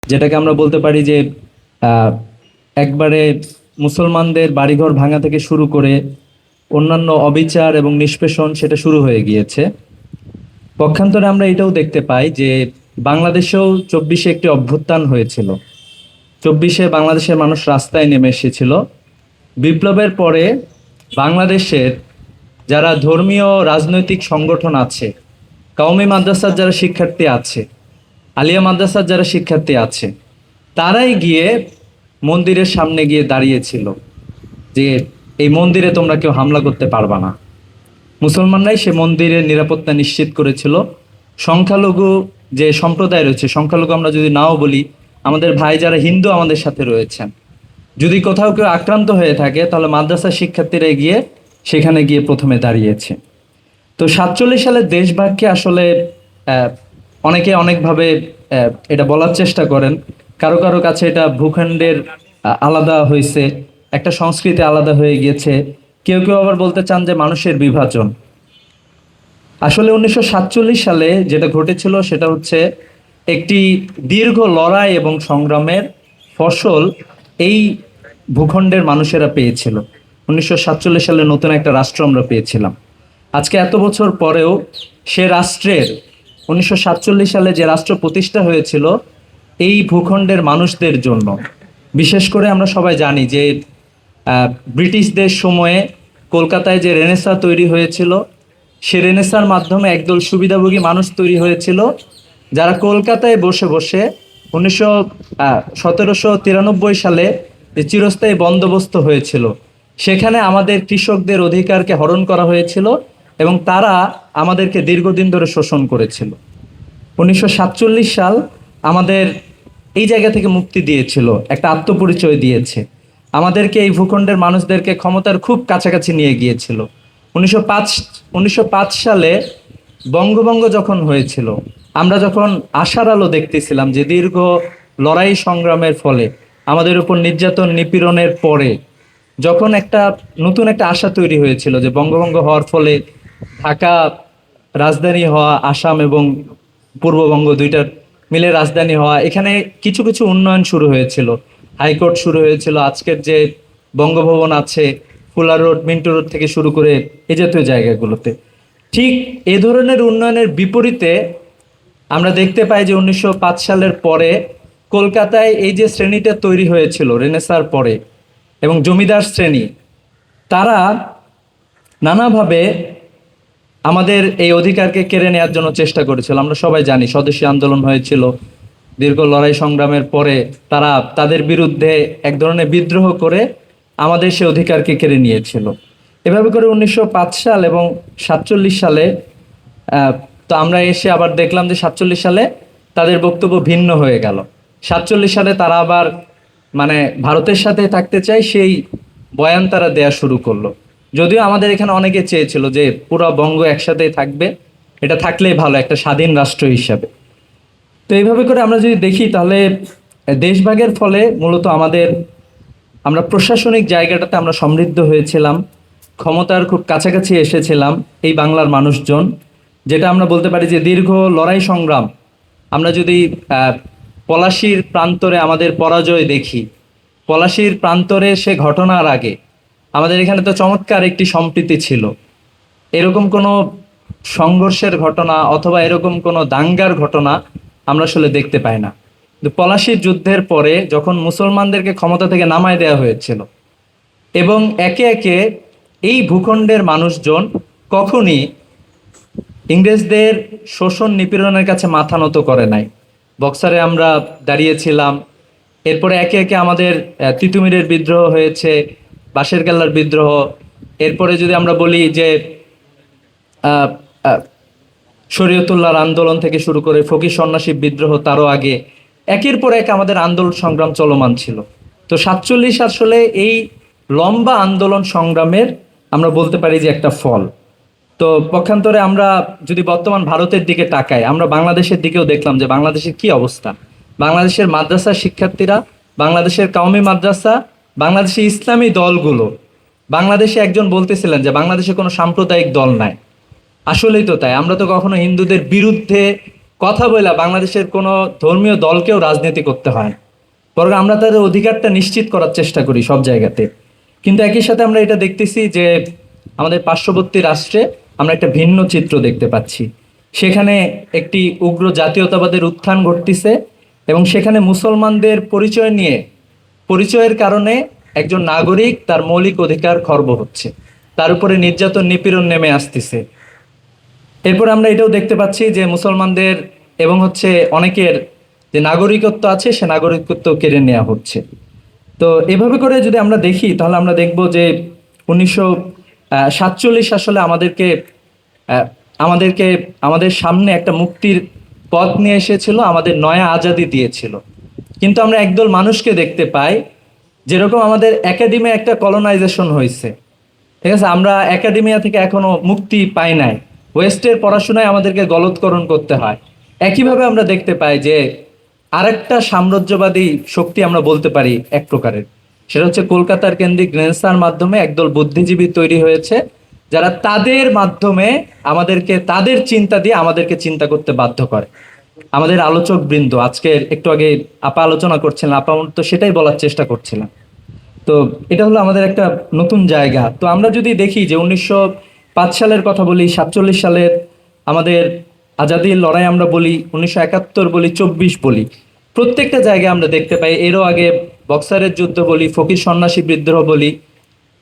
যেটাকে আমরা বলতে পারি যে আহ, একবারে মুসলমানদের বাড়িঘর ভাঙা থেকে শুরু করে অন্যান্য অবিচার এবং নিষ্পেষণ সেটা শুরু হয়ে গিয়েছে। পক্ষান্তরে আমরা এটাও দেখতে পাই যে বাংলাদেশেও 24-এ একটি অভ্যুত্থান হয়েছিল। 24-এ বাংলাদেশের মানুষ রাস্তায় নেমে এসেছিল। বিপ্লবের পরে বাংলাদেশের যারা ধর্মীয় রাজনৈতিক সংগঠন আছে, কওমি মাদ্রাসার যারা শিক্ষার্থী আছে, আলিয়া মাদ্রাসার যারা শিক্ষার্থী আছে, তারাই গিয়ে মন্দিরের সামনে গিয়ে দাঁড়িয়েছিল যে এই মন্দিরে তোমরা কেউ হামলা করতে পারবা না। মুসলমানরাই সে মন্দিরের নিরাপত্তা নিশ্চিত করেছিল। সংখ্যালঘু যে সম্প্রদায় রয়েছে, সংখ্যালঘু আমরা যদি নাও বলি, আমাদের ভাই যারা হিন্দু আমাদের সাথে রয়েছেন, যদি কোথাও কেউ আক্রান্ত হয়ে থাকে তাহলে মাদ্রাসার শিক্ষার্থীরা গিয়ে সেখানে গিয়ে প্রথমে দাঁড়িয়েছে। তো 47 সালের দেশভাগকে আসলে আহ, অনেকে অনেকভাবে এটা বলার চেষ্টা করেন। কারো কারো কাছে এটা ভূখণ্ডের আলাদা হয়েছে, একটা সংস্কৃতি আলাদা হয়ে গিয়েছে। কেউ কেউ আবার বলতে চান যে মানুষের বিভাজন। আসলে 1947 সালে যেটা ঘটেছিল সেটা হচ্ছে একটি দীর্ঘ লড়াই এবং সংগ্রামের ফসল এই ভূখণ্ডের মানুষেরা পেয়েছিল। 1947 সালে নতুন একটা রাষ্ট্র আমরা পেয়েছিলাম। আজকে এত বছর পরেও সে রাষ্ট্রের 1947 সালে যে রাষ্ট্র প্রতিষ্ঠা হয়েছিল এই ভূখণ্ডের মানুষদের জন্য। বিশেষ করে আমরা সবাই জানি যে ব্রিটিশদের সময়ে কলকাতায় যে রেনেসাঁ তৈরি হয়েছিল, সে রেনেসাঁর মাধ্যমে একদল সুবিধাভোগী মানুষ তৈরি হয়েছিল, যারা কলকাতায় বসে বসে 1793 সালে যে চিরস্থায়ী বন্দোবস্ত হয়েছিল সেখানে আমাদের কৃষকদের অধিকারকে হরণ করা হয়েছিল এবং তারা আমাদেরকে দীর্ঘদিন ধরে শোষণ করেছিল। 1947 সাল আমাদের এই জায়গা থেকে মুক্তি দিয়েছিল, একটা আত্মপরিচয় দিয়েছে, আমাদেরকে এই ভূখণ্ডের মানুষদেরকে ক্ষমতার খুব কাছাকাছি নিয়ে গিয়েছিল। 1905 সালে বঙ্গভঙ্গ যখন হয়েছিল, আমরা যখন আশার আলো দেখতেছিলাম যে দীর্ঘ লড়াই সংগ্রামের ফলে আমাদের উপর নির্যাতন নিপীড়নের পরে যখন একটা নতুন একটা আশা তৈরি হয়েছিল যে বঙ্গভঙ্গ হওয়ার ফলে ঢাকা রাজধানী হওয়া, আসাম এবং পূর্ববঙ্গ দুইটার মিলে রাজধানী হওয়া, এখানে কিছু কিছু উন্নয়ন শুরু হয়েছিল, হাইকোর্ট শুরু হয়েছিল, আজকের যে বঙ্গভবন আছে, ফুলার রোড, মিন্টু রোড থেকে শুরু করে এই জাতীয় জায়গাগুলোতে। ঠিক এ ধরনের উন্নয়নের বিপরীতে আমরা দেখতে পাই যে 1905 সালের পরে কলকাতায় এই যে শ্রেণীটা তৈরি হয়েছিল রেনেসাঁর পরে এবং জমিদার শ্রেণী, তারা নানাভাবে আমাদের এই অধিকারকে কেড়ে নেওয়ার জন্য চেষ্টা করেছিল। আমরা সবাই জানি স্বদেশী আন্দোলন হয়েছিল, দীর্ঘ লড়াই সংগ্রামের পরে তারা তাদের বিরুদ্ধে এক ধরনের বিদ্রোহ করে আমাদের সে অধিকারকে কেড়ে নিয়েছিল। এভাবে করে 1905 সাল এবং 47 সালে আহ, তো আমরা এসে আবার দেখলাম যে 47 সালে তাদের বক্তব্য ভিন্ন হয়ে গেল। 47 সালে তারা আবার মানে ভারতের সাথে থাকতে চায় সেই বয়ান তারা দেয়া শুরু করলো। যদিও আমাদের এখানে অনেকে চেয়েছিল যে পুরো বঙ্গ একসাথেই থাকবে, এটা থাকলেই ভালো একটা স্বাধীন রাষ্ট্র হিসাবে। তো এইভাবে করে আমরা যদি দেখি তাহলে দেশভাগের ফলে মূলত আমরা প্রশাসনিক জায়গাটাতে আমরা সমৃদ্ধ হয়েছিলাম, ক্ষমতার খুব কাছাকাছি এসেছিলাম এই বাংলার মানুষজন। যেটা আমরা বলতে পারি যে দীর্ঘ লড়াই সংগ্রাম, আমরা যদি আহ, পলাশীর প্রান্তরে আমাদের পরাজয় দেখি, পলাশীর প্রান্তরে সে ঘটনার আগে আমাদের এখানে তো চমৎকার একটি সম্প্রীতি ছিল। এরকম কোনো সংঘর্ষের ঘটনা অথবা এরকম কোনো দাঙ্গার ঘটনা আমরা আসলে দেখতে পাই না। কিন্তু পলাশীর যুদ্ধের পরে যখন মুসলমানদেরকে ক্ষমতা থেকে নামায় দেওয়া হয়েছিল এবং একে একে এই ভূখণ্ডের মানুষজন কখনই ইংরেজদের শোষণ নিপীড়নের কাছে মাথা নত করে নাই। বক্সারে আমরা দাঁড়িয়েছিলাম, এরপরে একে একে আমাদের তিতুমিরের বিদ্রোহ হয়েছে, বাঁশের কেল্লার বিদ্রোহ, এরপরে যদি আমরা বলি যে আহ, আহ, শরীয়তুল্লাহর আন্দোলন থেকে শুরু করে ফকির সন্ন্যাসী বিদ্রোহ, তারও আগে একের পর এক আমাদের আন্দোলন সংগ্রাম চলমান ছিল। তো 47 আসলে এই লম্বা আন্দোলন সংগ্রামের আমরা বলতে পারি যে একটা ফল। তো পক্ষান্তরে আমরা যদি বর্তমান ভারতের দিকে তাকাই, আমরা বাংলাদেশের দিকেও দেখলাম যে বাংলাদেশের কি অবস্থা। বাংলাদেশের মাদ্রাসার শিক্ষার্থীরা, বাংলাদেশের কওমি মাদ্রাসা, বাংলাদেশের ইসলামী দলগুলো, বাংলাদেশে একজন বলতেছিলেন যে বাংলাদেশে কোনো সাম্প্রদায়িক দল নাই। আসলেই তো তাই, আমরা তো কখনো হিন্দুদের বিরুদ্ধে কথা বলে বাংলাদেশের কোনো ধর্মীয় দলকেও রাজনীতি করতে হয় না, বরং আমরা তাদের অধিকারটা নিশ্চিত করার চেষ্টা করি সব জায়গাতে। কিন্তু একই সাথে আমরা এটা দেখতেছি যে আমাদের পার্শ্ববর্তী রাষ্ট্রে আমরা একটা ভিন্ন চিত্র দেখতে পাচ্ছি। সেখানে একটি উগ্র জাতীয়তাবাদের উত্থান ঘটতেছে এবং সেখানে মুসলমানদের পরিচয় নিয়ে, পরিচয়ের কারণে একজন নাগরিক তার মৌলিক অধিকার খর্ব হচ্ছে, তার উপরে নির্যাতন নিপীড়ন নেমে আসতেছে। এরপর আমরা এটাও দেখতে পাচ্ছি যে মুসলমানদের এবং হচ্ছে অনেকের যে নাগরিকত্ব আছে সে নাগরিকত্ব কেড়ে নেওয়া হচ্ছে। তো এভাবে করে যদি আমরা দেখি তাহলে আমরা দেখব যে 1947 আসলে আহ, আমাদেরকে আমাদের সামনে একটা মুক্তির পথ নিয়ে এসেছিল, আমাদের নয়া আজাদি দিয়েছিল। কিন্তু আমরা একদল মানুষকে দেখতে পাই, যেরকম আমাদের একাডেমি একটা কলোনাইজেশন হয়েছে, ঠিক আছে, আমরা একাডেমিয়া থেকে এখনো মুক্তি পাই নাই, ওয়েস্টের পড়াশোনায় আমাদেরকে গলদকরণ করতে হয়। একইভাবে আমরা দেখতে পাই যে আরেকটা সাম্রাজ্যবাদী শক্তি আমরা বলতে পারি এক প্রকারের, সেটা হচ্ছে কলকাতার কেন্দ্রিক রেনেসাঁর মাধ্যমে একদল বুদ্ধিজীবী তৈরি হয়েছে, যারা তাদের মাধ্যমে আমাদেরকে, তাদের চিন্তা দিয়ে আমাদেরকে চিন্তা করতে বাধ্য করে। আমাদের আলোচক বৃন্দ আজকের একটু আগে আপা আলোচনা করছিলেন, আপা তো সেটাই বলার চেষ্টা করছিলাম। তো এটা হলো আমাদের একটা নতুন জায়গা। তো আমরা যদি দেখি যে 1905 সালের কথা বলি, 47 সালের আমাদের আজাদির লড়াই আমরা বলি, 1971 বলি, 24 বলি, প্রত্যেকটা জায়গায় আমরা দেখতে পাই, এরও আগে বক্সারের যুদ্ধ বলি, ফকির সন্ন্যাসী বিদ্রোহ বলি,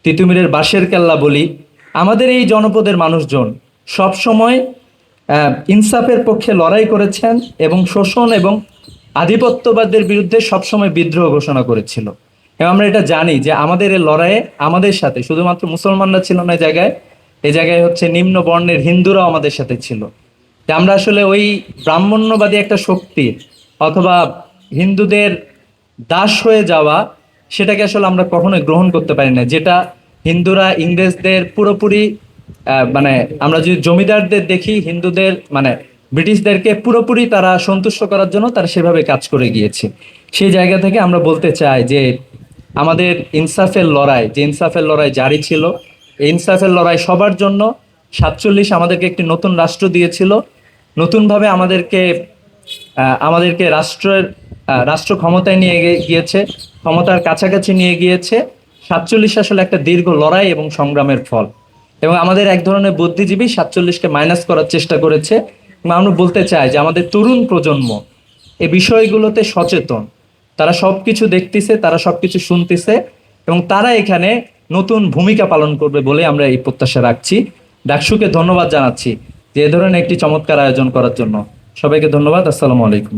তিতুমিরের বাঁশের কেল্লা বলি, আমাদের এই জনপদের মানুষজন সব সময় ইনসাফের পক্ষে লড়াই করেছেন এবং শোষণ এবং আধিপত্যবাদের বিরুদ্ধে সবসময় বিদ্রোহ ঘোষণা করেছিল। এবং আমরা এটা জানি যে আমাদের এই লড়াইয়ে আমাদের সাথে শুধুমাত্র মুসলমানরা ছিল না, এই জায়গায় হচ্ছে নিম্ন বর্ণের হিন্দুরাও আমাদের সাথে ছিল। যে আমরা আসলে ওই ব্রাহ্মণ্যবাদী একটা শক্তি অথবা হিন্দুদের দাস হয়ে যাওয়া, সেটাকে আসলে আমরা কখনোই গ্রহণ করতে পারি না। যেটা হিন্দুরা ইংরেজদের পুরোপুরি মানে আমরা যদি জমিদারদের দেখি, হিন্দুদের মানে ব্রিটিশদেরকে পুরোপুরি তারা সন্তুষ্ট করার জন্য তারা সেভাবে কাজ করে গিয়েছে। সেই জায়গা থেকে আমরা বলতে চাই যে আমাদের ইনসাফের লড়াই, যে ইনসাফের লড়াই জারি ছিল, এই ইনসাফের লড়াই সবার জন্য। 47 আমাদেরকে একটি নতুন রাষ্ট্র দিয়েছিল, নতুনভাবে আমাদেরকে রাষ্ট্র ক্ষমতায় নিয়ে গিয়েছে, ক্ষমতার কাছাকাছি নিয়ে গিয়েছে। 47 আসলে একটা দীর্ঘ লড়াই এবং সংগ্রামের ফল। এবং আমাদের এক ধরনের বুদ্ধিজীবী 47কে মাইনাস করার চেষ্টা করেছে। এবং আমরা বলতে চাই যে আমাদের তরুণ প্রজন্ম এই বিষয়গুলোতে সচেতন, তারা সবকিছু দেখতেছে, তারা সবকিছু শুনতেছে এবং তারা এখানে নতুন ভূমিকা পালন করবে বলে আমরা এই প্রত্যাশা রাখছি। ডাকসুকে ধন্যবাদ জানাচ্ছি যে এ ধরনের একটি চমৎকার আয়োজন করার জন্য। সবাইকে ধন্যবাদ। আসসালামু আলাইকুম।